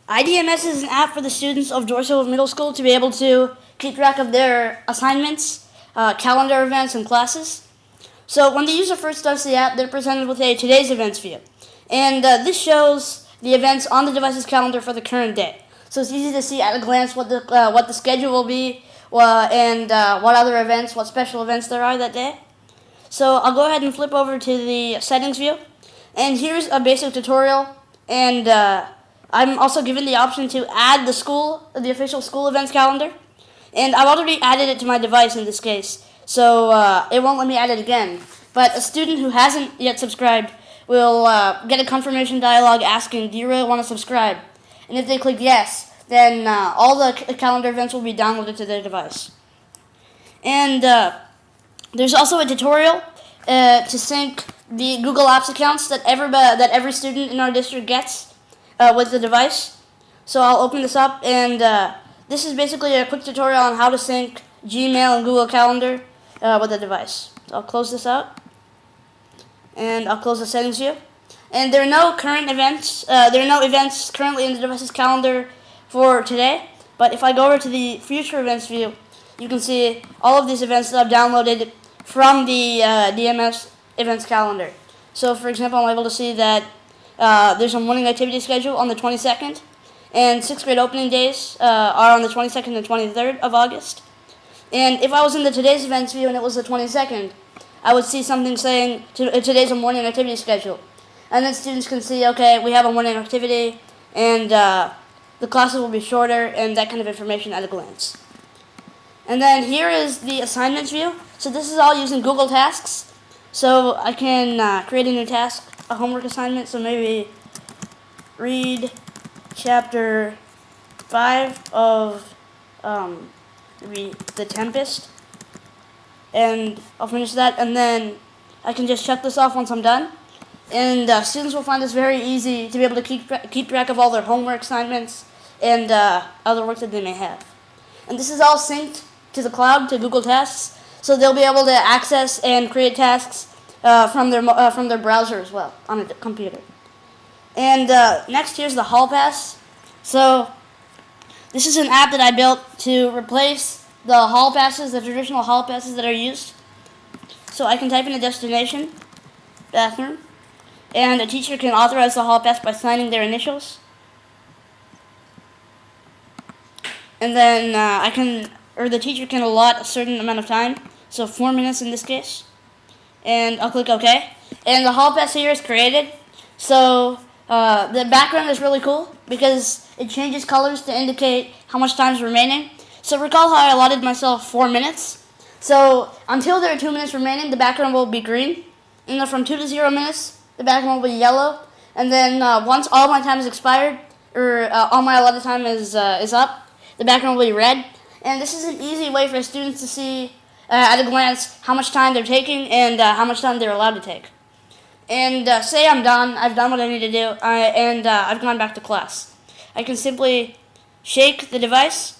iDMS is an app for the students of Dorso Middle School to be able to keep track of their assignments, calendar events, and classes. So when the user first starts the app, they're presented with a Today's Events view. And this shows the events on the device's calendar for the current day. So it's easy to see at a glance what the schedule will be and what other events, what special events there are that day. So I'll go ahead and flip over to the settings view. And here's a basic tutorial. And I'm also given the option to add the official school events calendar. And I've already added it to my device in this case. So it won't let me add it again. But a student who hasn't yet subscribed will get a confirmation dialog asking, do you really want to subscribe? And if they click yes, then all the calendar events will be downloaded to their device. And there's also a tutorial to sync the Google Apps accounts that every student in our district gets with the device. So I'll open this up, and this is basically a quick tutorial on how to sync Gmail and Google Calendar with the device. So I'll close this out, and I'll close the settings view. And there are no current events. There are no events currently in the device's calendar for today. But if I go over to the future events view, you can see all of these events that I've downloaded from the DMS events calendar. So, for example, I'm able to see that there's a morning activity schedule on the 22nd, and 6th grade opening days are on the 22nd and 23rd of August. And if I was in the today's events view and it was the 22nd, I would see something saying today's a morning activity schedule. And then students can see, okay, we have a morning activity, and the classes will be shorter, and that kind of information at a glance. And then here is the assignments view. So this is all using Google Tasks. So I can create a new task, a homework assignment. So maybe read chapter 5 of maybe The Tempest. And I'll finish that, and then I can just check this off once I'm done. And students will find this very easy to be able to keep track of all their homework assignments and other work that they may have. And this is all synced to the cloud, to Google Tasks, so they'll be able to access and create tasks from their browser as well on a computer. And next, here's the Hall Pass. So this is an app that I built to replace the hall passes, the traditional hall passes that are used. So I can type in a destination, bathroom, and a teacher can authorize the hall pass by signing their initials. And then the teacher can allot a certain amount of time, so 4 minutes in this case. And I'll click OK. And the hall pass here is created. So the background is really cool because it changes colors to indicate how much time is remaining. So recall how I allotted myself 4 minutes. So until there are 2 minutes remaining, the background will be green. And then from 2 to 0 minutes, the background will be yellow. And then once all my time is expired, or all my allotted time is up, the background will be red. And this is an easy way for students to see at a glance how much time they're taking and how much time they're allowed to take. And say I'm done, I've done what I need to do, and I've gone back to class. I can simply shake the device,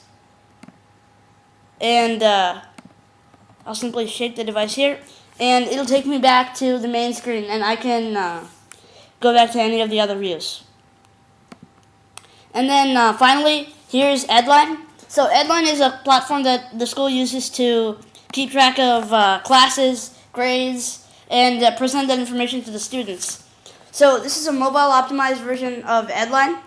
and I'll simply shake the device here, and it'll take me back to the main screen, and I can go back to any of the other views. And then finally, here's Edline. So Edline is a platform that the school uses to keep track of classes, grades, and present that information to the students. So this is a mobile optimized version of Edline.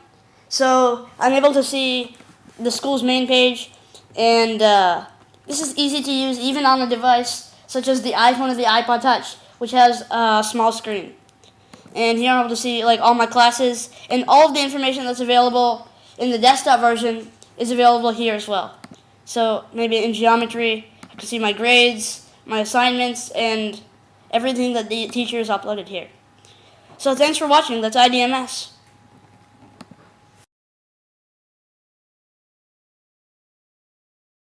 So I'm able to see the school's main page, and this is easy to use even on a device such as the iPhone or the iPod Touch, which has a small screen. And here I'm able to see like all my classes, and all of the information that's available in the desktop version is available here as well. So maybe in geometry, I can see my grades, my assignments, and everything that the teacher has uploaded here. So thanks for watching. That's iDMS.